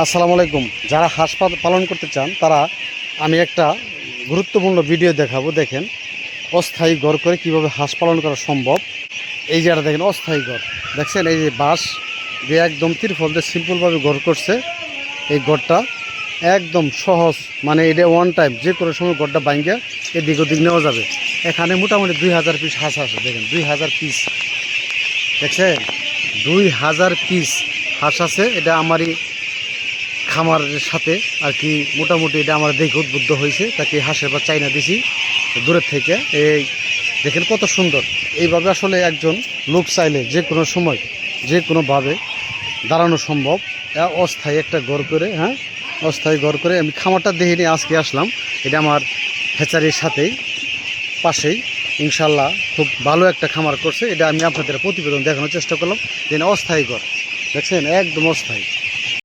আসসালামু আলাইকুম। যারা হাঁস পালন করতে চান তারা আমি একটা গুরুত্বপূর্ণ ভিডিও দেখাবো। দেখেন অস্থায়ী ঘর করে কিভাবে হাঁস পালন করা সম্ভব। এই যে দেখেন অস্থায়ী ঘর দেখছেন, এই যে বাঁশ দিয়ে একদম তিরপল দিয়ে সিম্পলভাবে ঘর করছে। এই ঘরটা একদম সহজ, মানে এটা ওয়ান টাইম যে কোনো সময় ঘরটা ভাঙ্গে এদিক ওদিক নেওয়া যাবে। এখানে মোটামুটি 2000 পিস হাঁস আছে। দেখেন 2000 পিস, দেখছেন 2000 পিস হাঁস আছে। এটা আমারই খামারের সাথে আর কি, মোটামুটি এটা আমার দেখে উদ্বুদ্ধ হয়েছে, তাকে হাঁসের বা চাইনা দিছি দূরের থেকে। এই দেখেন কত সুন্দর। এইভাবে আসলে একজন লোক চাইলে যে কোনো সময় যে কোনোভাবে দাঁড়ানো সম্ভব। অস্থায়ী একটা ঘর করে, হ্যাঁ অস্থায়ী ঘর করে আমি খামারটা দেখে নিয়ে আজকে আসলাম। এটা আমার হ্যাচারির সাথেই পাশেই, ইনশাল্লাহ খুব ভালো একটা খামার করছে। এটা আমি আপনাদের প্রতিবেদন দেখানোর চেষ্টা করলাম। যে অস্থায়ী ঘর দেখছেন একদম অস্থায়ী।